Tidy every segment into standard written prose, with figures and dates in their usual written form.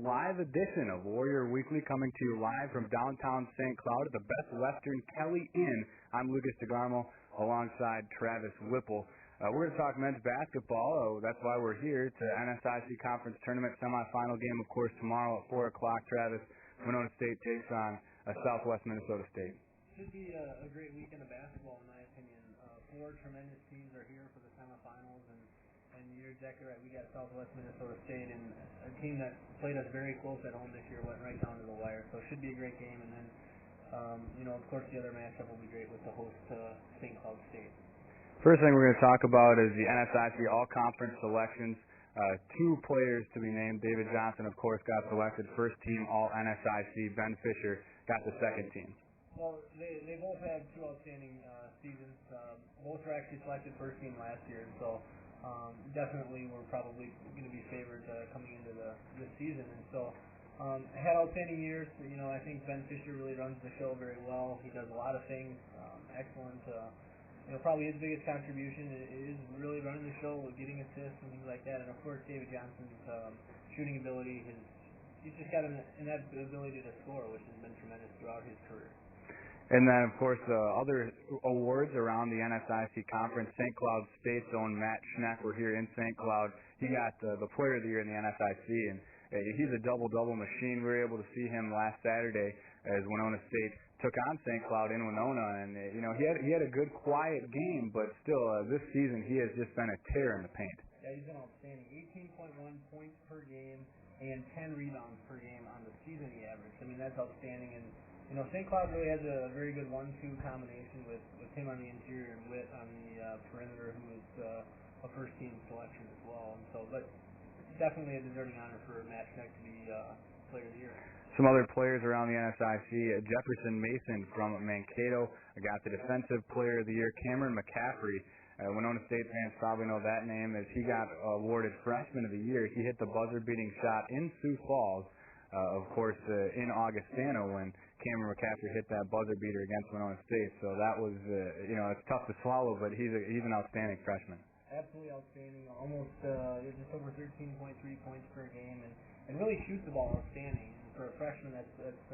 live edition of Warrior Weekly, coming to you live from downtown St. Cloud at the Best Western Kelly Inn. I'm Lukas DeGarmo alongside Travis Whipple. We're going to talk men's basketball. That's why we're here. It's an NSIC Conference Tournament semifinal game, of course, tomorrow at 4 o'clock. Travis, Winona State takes on Southwest Minnesota State. Should be a great weekend of basketball, in my opinion. Four tremendous teams are here for the semifinals, and you're exactly right. We got Southwest Minnesota State, and a team that played us very close at home this year, went right down to the wire. So it should be a great game. And then, of course, the other matchup will be great with the host St. Cloud State. First thing we're going to talk about is the NSIC All-Conference selections. Two players to be named. David Johnson, of course, got selected first team All-NSIC. Ben Fisher got the second team. Well, they both had two outstanding seasons. Both were actually selected first team last year, so definitely we're probably going to be favored coming into this season. And so had outstanding years. I think Ben Fisher really runs the show very well. He does a lot of things. Excellent. Probably his biggest contribution is really running the show, getting assists and things like that. And of course, David Johnson's shooting ability. He's just got an ability to score, which has been tremendous throughout his career. And then, of course, other awards around the NSIC Conference. St. Cloud State's own Matt Schneck, we're here in St. Cloud. He got the Player of the Year in the NSIC, and he's a double-double machine. We were able to see him last Saturday as Winona State took on St. Cloud in Winona, and he had a good, quiet game, but still, this season he has just been a tear in the paint. Yeah, he's been outstanding. 18.1 points per game and 10 rebounds per game on the season he averaged. I mean, that's outstanding. And St. Cloud really has a very good 1-2 combination with him on the interior and Witt on the perimeter, who is a first-team selection as well. And so, but it's definitely a deserving honor for Matt Schneck to be Player of the Year. Some other players around the NSIC, Jefferson Mason from Mankato got the Defensive Player of the Year. Cameron McCaffrey, Winona State fans probably know that name, as he got awarded Freshman of the Year. He hit the buzzer-beating shot in Sioux Falls, of course, in Augustana when Cameron McCaffrey hit that buzzer beater against Winona State. So that was, it's tough to swallow, but he's an outstanding freshman. Absolutely outstanding. Almost just over 13.3 points per game, and really shoots the ball outstanding. For a freshman, that's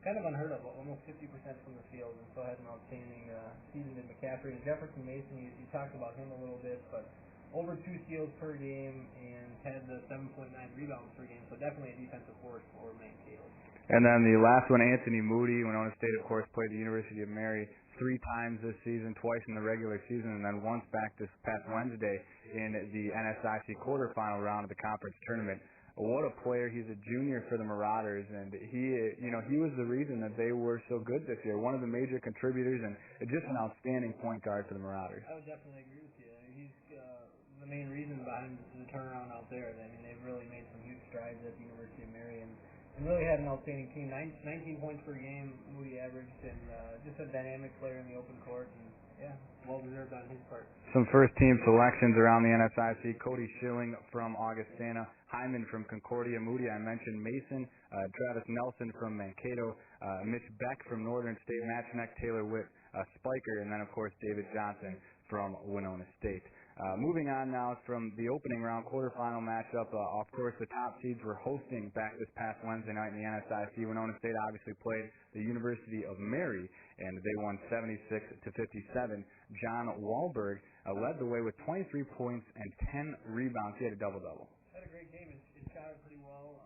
kind of unheard of. Almost 50% from the field, and so has an outstanding season in McCaffrey. And Jefferson Mason, you talked about him a little bit, but over 2 steals per game and had the 7.9 rebounds per game. So definitely a defensive force for Mankato. And then the last one, Anthony Moody. Winona State, of course, played the University of Mary 3 times this season, twice in the regular season, and then once back this past Wednesday in the NSIC quarterfinal round of the conference tournament. What a player. He's a junior for the Marauders, and he was the reason that they were so good this year. One of the major contributors, and just an outstanding point guard for the Marauders. I would definitely agree with you. He's the main reason behind the turnaround out there. I mean, they've really made some huge strides at the University of Mary, and really had an outstanding team. 19 points per game, Moody averaged, and just a dynamic player in the open court, and well-deserved on his part. Some first-team selections around the NSIC. Cody Schilling from Augustana, Hyman from Concordia, Moody, I mentioned, Mason, Travis Nelson from Mankato, Mitch Beck from Northern State, Matt Schneck, Taylor Witt, Spiker, and then, of course, David Johnson from Winona State. Moving on now from the opening round quarterfinal matchup, of course, the top seeds were hosting back this past Wednesday night in the NSIC. Winona State obviously played the University of Mary, and they won 76-57. John Wahlberg led the way with 23 points and 10 rebounds. He had a double-double. Had a great game. It shot it pretty well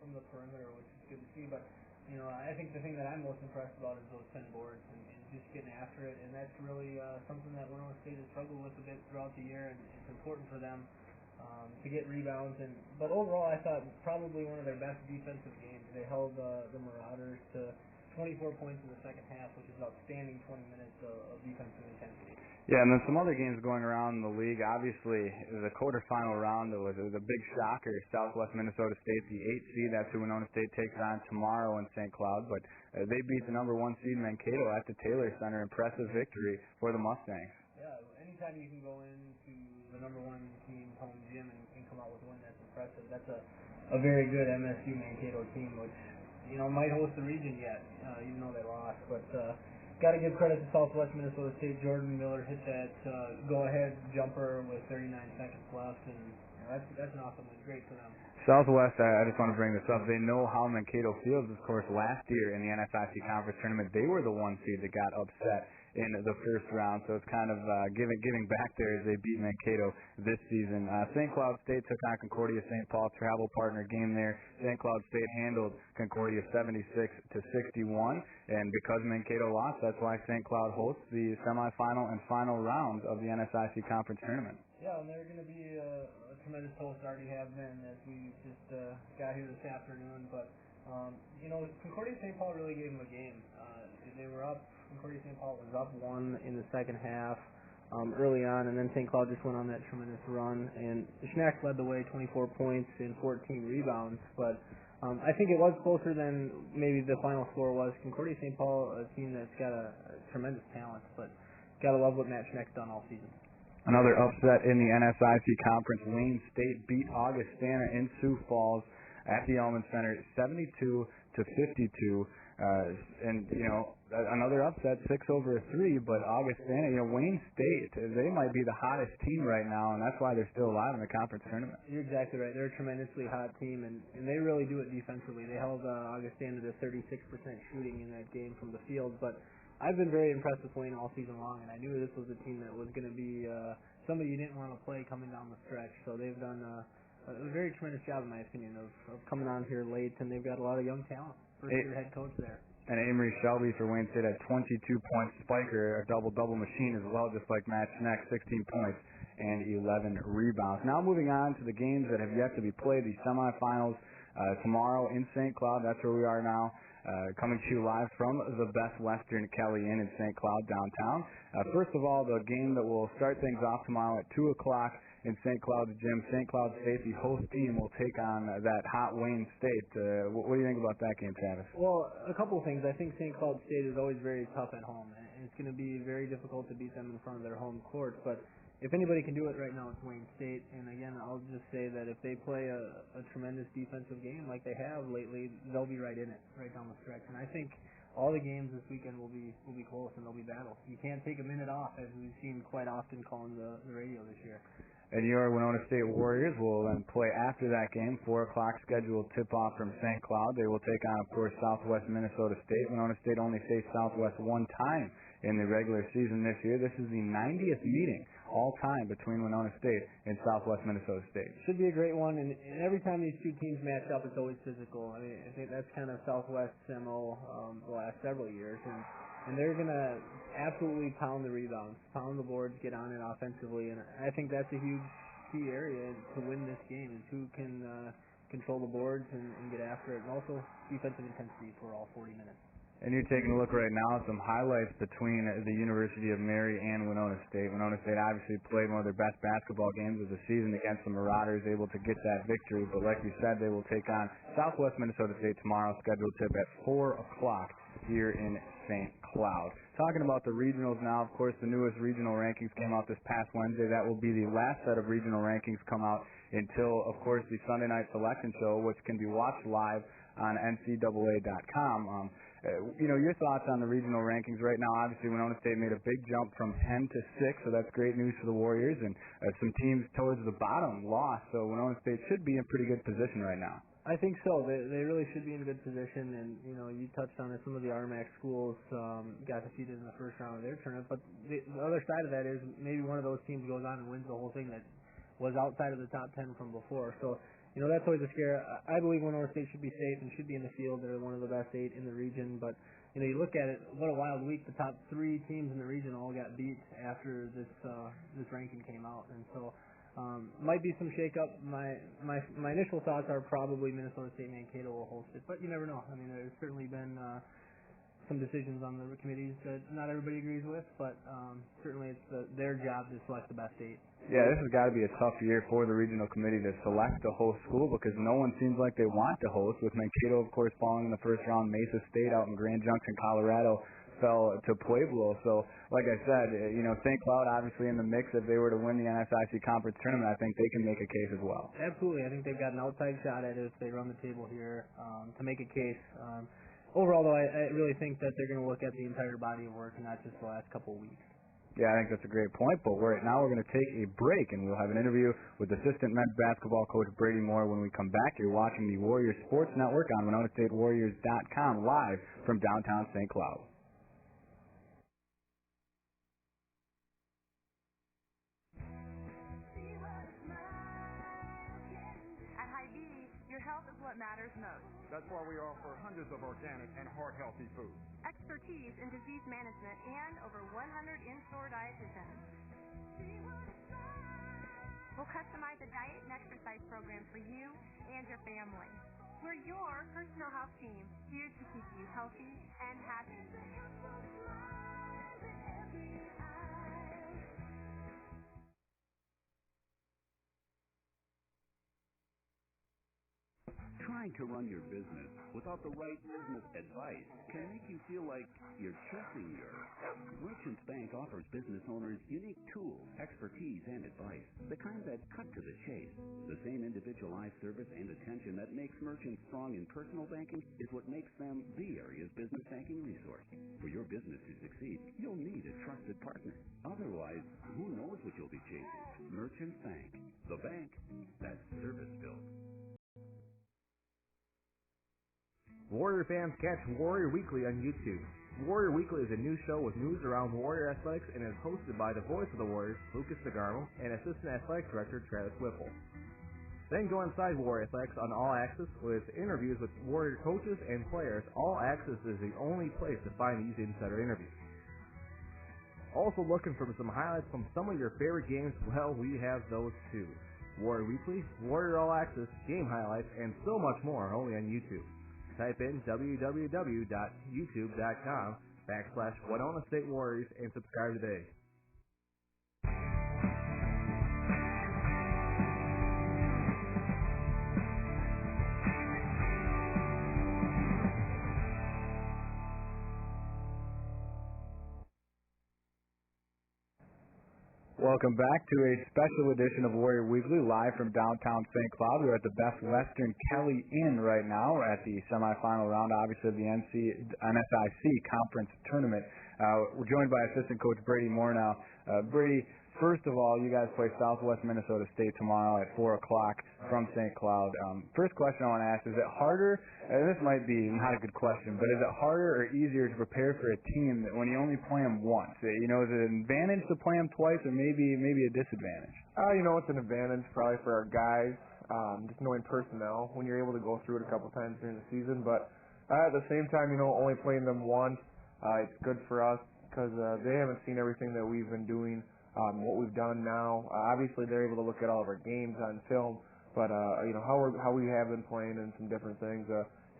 from the perimeter, which is good to see. But I think the thing that I'm most impressed about is those 10 boards and just getting after it, and that's really something that Winona State has struggled with a bit throughout the year, and it's important for them to get rebounds. But overall, I thought probably one of their best defensive games. They held the Marauders to 24 points in the second half, which is outstanding 20 minutes of defensive intensity. Yeah, and then some other games going around in the league. Obviously, the quarterfinal round, it was a big shocker. Southwest Minnesota State, the 8th seed, that's who Winona State takes on tomorrow in St. Cloud. But they beat the number 1 seed Mankato at the Taylor Center. Impressive victory for the Mustangs. Yeah, anytime you can go into the number 1 team's home gym and come out with a win, that's impressive. That's a very good MSU Mankato team, which might host the region yet, even though they lost. But got to give credit to Southwest Minnesota State. Jordan Miller hit that go-ahead jumper with 39 seconds left, and that's an awesome win. Great for them. Southwest, I just want to bring this up. They know how Mankato feels. Of course, last year in the NSIC conference tournament, they were the one seed that got upset in the first round. So it's kind of giving back there as they beat Mankato this season. St. Cloud State took on Concordia St. Paul, travel partner game there. St. Cloud State handled Concordia 76-61, and because Mankato lost, that's why St. Cloud hosts the semifinal and final round of the NSIC conference tournament. Yeah, and they're going to be a tremendous host, already have been, as we just got here this afternoon. But, Concordia St. Paul really gave them a game. They were up. Concordia St. Paul was up 1 in the second half early on, and then St. Cloud just went on that tremendous run. And the Schnacks led the way, 24 points and 14 rebounds. But I think it was closer than maybe the final score was. Concordia St. Paul, a team that's got a tremendous talent, but got to love what Matt Schneck's done all season. Another upset in the NSIC conference. Wayne State beat Augustana in Sioux Falls at the Elman Center, 72-52. Another upset, 6-3. But Augustana, Wayne State, they might be the hottest team right now, and that's why they're still alive in the conference tournament. You're exactly right. They're a tremendously hot team, and they really do it defensively. They held Augustana to 36% shooting in that game from the field, but I've been very impressed with Wayne all season long, and I knew this was a team that was going to be somebody you didn't want to play coming down the stretch. So they've done a very tremendous job, in my opinion, of coming on here late, and they've got a lot of young talent. First-year head coach there. And Amory Shelby for Wayne State had 22 points. Spiker, a double-double machine as well, just like Matt Schneck, 16 points and 11 rebounds. Now moving on to the games that have yet to be played, the semifinals tomorrow in St. Cloud. That's where we are now. Coming to you live from the Best Western Kelly Inn in St. Cloud downtown. First of all, the game that will start things off tomorrow at 2 o'clock in St. Cloud's gym. St. Cloud State, the host team, will take on that hot Wayne State. What do you think about that game, Travis? Well, a couple of things. I think St. Cloud State is always very tough at home, and it's going to be very difficult to beat them in front of their home court. But if anybody can do it right now, it's Wayne State. And again, I'll just say that if they play a tremendous defensive game like they have lately, they'll be right in it, right down the stretch. And I think all the games this weekend will be close and they'll be battles. You can't take a minute off, as we've seen quite often calling the radio this year. And your Winona State Warriors will then play after that game. 4 o'clock scheduled tip-off from St. Cloud. They will take on, of course, Southwest Minnesota State. Winona State only faced Southwest one time in the regular season this year. This is the 90th meeting all time between Winona State and Southwest Minnesota State. Should be a great one, and every time these two teams match up, it's always physical. I mean, I think that's kind of Southwest's MO the last several years, and they're going to absolutely pound the rebounds, pound the boards, get on it offensively, and I think that's a huge key area to win this game, is who can control the boards and get after it, and also defensive intensity for all 40 minutes. And you're taking a look right now at some highlights between the University of Mary and Winona State. Winona State obviously played one of their best basketball games of the season against the Marauders, able to get that victory. But like you said, they will take on Southwest Minnesota State tomorrow, scheduled tip at 4 o'clock here in St. Cloud. Talking about the regionals now, of course, the newest regional rankings came out this past Wednesday. That will be the last set of regional rankings come out until, of course, the Sunday night selection show, which can be watched live on NCAA.com. Your thoughts on the regional rankings right now? Obviously, Winona State made a big jump from 10 to 6, so that's great news for the Warriors. And some teams towards the bottom lost, so Winona State should be in pretty good position right now. I think so. They really should be in a good position, and you touched on it. Some of the RMAC schools got defeated in the first round of their tournament, but the other side of that is maybe one of those teams goes on and wins the whole thing that was outside of the top 10 from before. So that's always a scare. I believe Winona State should be safe and should be in the field. They're one of the best 8 in the region. But, you look at it, what a wild week. The top 3 teams in the region all got beat after this ranking came out. And so might be some shake-up. My initial thoughts are probably Minnesota State Mankato will host it. But you never know. I mean, there's certainly been some decisions on the committees that not everybody agrees with. But certainly it's their job to select the best 8. Yeah, this has got to be a tough year for the regional committee to select the host school because no one seems like they want to host. With Mankato, of course, falling in the first round, Mesa State out in Grand Junction, Colorado, fell to Pueblo. So, like I said, St. Cloud obviously in the mix. If they were to win the NSIC conference tournament, I think they can make a case as well. Absolutely. I think they've got an outside shot at it if they run the table here to make a case. Overall, though, I really think that they're going to look at the entire body of work and not just the last couple of weeks. Yeah, I think that's a great point, but right now we're going to take a break, and we'll have an interview with assistant men's basketball coach Brady Moore when we come back. You're watching the Warriors Sports Network on WinonaStateWarriors.com live from downtown St. Cloud. What matters most. That's why we offer hundreds of organic and heart-healthy foods. Expertise in disease management and over 100 in-store dietitians. We'll customize a diet and exercise program for you and your family. We're your personal health team, here to keep you healthy and happy. Trying to run your business without the right business advice can make you feel like you're chasing your. Merchants Bank offers business owners unique tools, expertise, and advice, the kind that cut to the chase. The same individualized service and attention that makes merchants strong in personal banking is what makes them the area's business banking resource. For your business to succeed, you'll need a trusted partner. Otherwise, who knows what you'll be chasing? Merchants Bank, the bank that's service-built. Warrior fans, catch Warrior Weekly on YouTube. Warrior Weekly is a new show with news around Warrior athletics and is hosted by the voice of the Warriors, Lukas, DeGarmo, and Assistant Athletic Director Travis Whipple. Then go inside Warrior Athletics on All Access with interviews with Warrior coaches and players. All Access is the only place to find these insider interviews. Also looking for some highlights from some of your favorite games? Well, we have those too. Warrior Weekly, Warrior All Access, game highlights, and so much more only on YouTube. Type in www.youtube.com/Winona State Warriors and subscribe today. Welcome back to a special edition of Warrior Weekly, live from downtown St. Cloud. We're at the Best Western Kelly Inn right now at the semifinal round, obviously, of the NSIC Conference Tournament. We're joined by Assistant Coach Brady Moore now. Brady, first of all, you guys play Southwest Minnesota State tomorrow at 4 o'clock from St. Cloud. First question I want to ask, is it harder, and this might be not a good question, but is it harder or easier to prepare for a team that when you only play them once? You know, is it an advantage to play them twice or maybe a disadvantage? It's an advantage probably for our guys, just knowing personnel when you're able to go through it a couple times during the season. But at the same time, only playing them once, it's good for us because they haven't seen everything that we've been doing. What we've done now, obviously they're able to look at all of our games on film, but how we have been playing and some different things.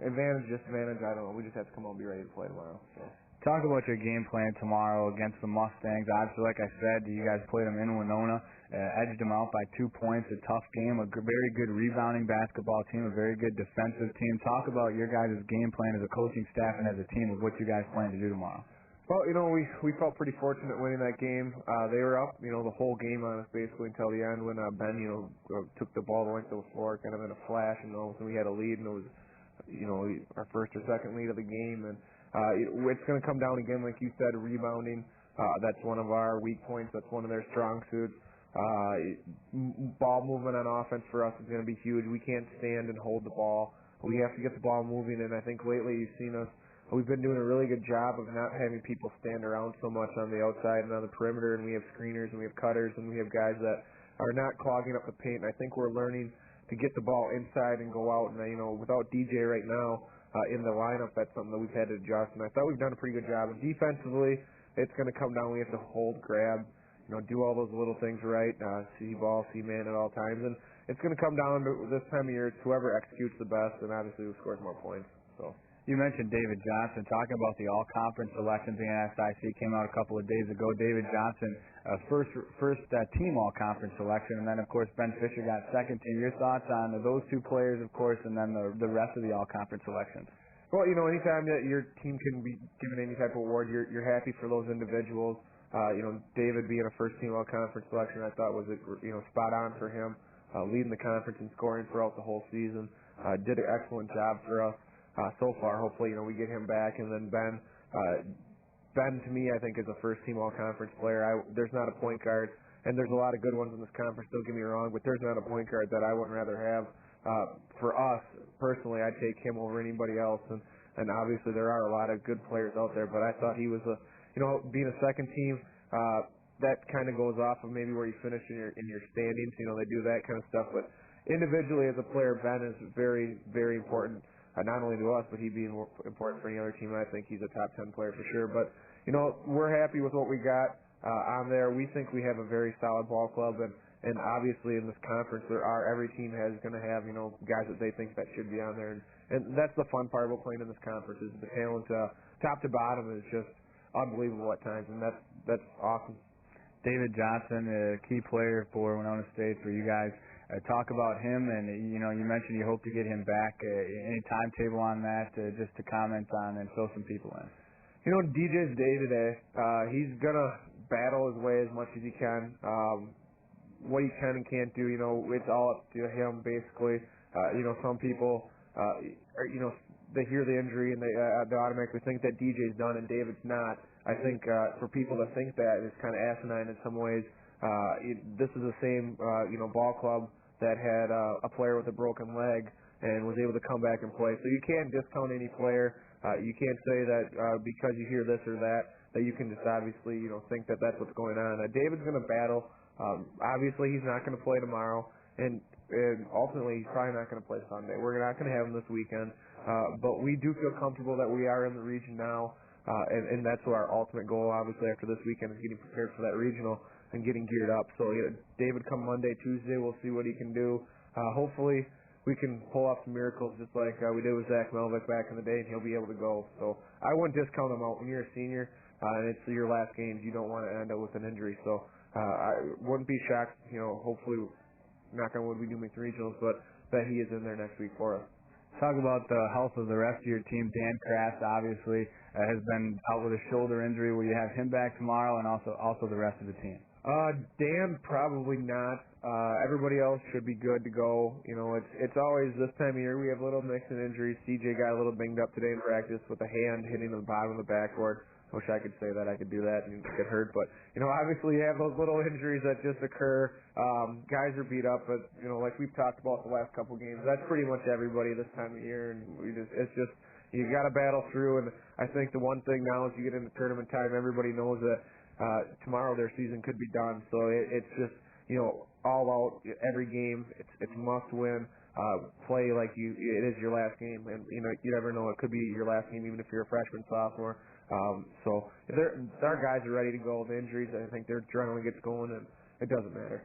Advantage, disadvantage, I don't know. We just have to come out and be ready to play tomorrow. So. Talk about your game plan tomorrow against the Mustangs. Obviously, like I said, you guys played them in Winona, edged them out by 2 points. A tough game, very good rebounding basketball team, a very good defensive team. Talk about your guys' game plan as a coaching staff and as a team of what you guys plan to do tomorrow. Well, we felt pretty fortunate winning that game. They were up, the whole game on us basically until the end when Ben, took the ball the length of the floor, kind of in a flash, and all of a sudden we had a lead, and it was, our first or second lead of the game, and it's going to come down again, like you said, rebounding. That's one of our weak points. That's one of their strong suits. Ball movement on offense for us is going to be huge. We can't stand and hold the ball. We have to get the ball moving, and I think lately you've seen us. We've been doing a really good job of not having people stand around so much on the outside and on the perimeter, and we have screeners and we have cutters and we have guys that are not clogging up the paint. And I think we're learning to get the ball inside and go out. And without DJ right now in the lineup, that's something that we've had to adjust. And I thought we've done a pretty good job. And defensively, it's going to come down. We have to hold, grab, do all those little things right. See ball, see man at all times. And it's going to come down to this time of year. It's whoever executes the best, and obviously who scores more points. So. You mentioned David Johnson. Talking about the all-conference selections, the NSIC came out a couple of days ago. David Johnson, first team all-conference selection, and then, of course, Ben Fisher got second team. Your thoughts on those two players, of course, and then the rest of the all-conference selections? Well, anytime that your team can be given any type of award, you're happy for those individuals. David being a first-team all-conference selection, I thought was spot on for him, leading the conference and scoring throughout the whole season. Did an excellent job for us. So far, hopefully, we get him back, and then Ben, Ben, to me, I think is a first-team all-conference player. There's not a point guard, and there's a lot of good ones in this conference, don't get me wrong, but there's not a point guard that I wouldn't rather have. For us, personally, I'd take him over anybody else, and obviously there are a lot of good players out there, but I thought he was being a second team, that kind of goes off of maybe where you finish in your standings. They do that kind of stuff. But individually as a player, Ben is very, very important, not only to us, but he'd be important for any other team. I think he's a top 10 player for sure. But, we're happy with what we got on there. We think we have a very solid ball club, and obviously in this conference every team is going to have, guys that they think that should be on there. And that's the fun part about playing in this conference is the talent top to bottom is just unbelievable at times, and that's awesome. David Johnson, a key player for Winona State for you guys. Talk about him, and you mentioned you hope to get him back. Any timetable on that, just to comment on and fill some people in? DJ's day today. He's gonna battle his way as much as he can. What he can and can't do, it's all up to him basically. Some people, they hear the injury and they automatically think that DJ's done and David's not. I think for people to think that it's kind of asinine in some ways. This is the same ball club that had a player with a broken leg and was able to come back and play. So you can't discount any player. You can't say that because you hear this or that you can just obviously think that that's what's going on. David's going to battle. Obviously he's not going to play tomorrow, and ultimately he's probably not going to play Sunday. We're not going to have him this weekend, but we do feel comfortable that we are in the region now. And that's our ultimate goal, obviously, after this weekend is getting prepared for that regional and getting geared up. So, David come Monday, Tuesday, we'll see what he can do. Hopefully we can pull off some miracles just like we did with Zach Melvick back in the day, and he'll be able to go. So I wouldn't discount him out. When you're a senior and it's your last games, you don't want to end up with an injury. So I wouldn't be shocked, hopefully, knock on wood, we do make the regionals, but that he is in there next week for us. Talk about the health of the rest of your team. Dan Kraft obviously has been out with a shoulder injury. Will you have him back tomorrow, and also the rest of the team? Dan probably not. Everybody else should be good to go. It's always this time of year we have little mix of injuries. CJ got a little binged up today in practice with a hand hitting the bottom of the backboard. I wish I could say that I could do that and get hurt, but obviously you have those little injuries that just occur. Guys are beat up, but like we've talked about the last couple games, that's pretty much everybody this time of year, and it's just you got to battle through. And I think the one thing now is you get into tournament time, everybody knows that tomorrow their season could be done. So it's just all out every game. It's must win. Play like it is your last game, and you never know, it could be your last game even if you're a freshman, sophomore. So if our guys are ready to go with injuries, I think their adrenaline gets going, and it doesn't matter.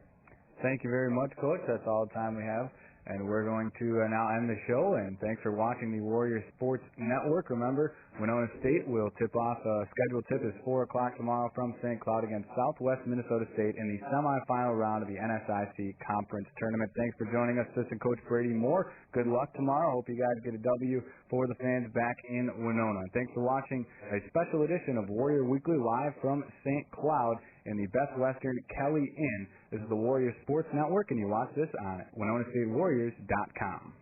Thank you very much, Coach. That's all the time we have. And we're going to now end the show, and thanks for watching the Warrior Sports Network. Remember, Winona State will tip off, scheduled tip is 4 o'clock tomorrow from St. Cloud against Southwest Minnesota State in the semifinal round of the NSIC Conference Tournament. Thanks for joining us, Assistant Coach Brady Moore. Good luck tomorrow. Hope you guys get a W for the fans back in Winona. And thanks for watching a special edition of Warrior Weekly live from St. Cloud in the Best Western Kelly Inn. This is the Warrior Sports Network, and you watch this on WinonaStateWarriors.com.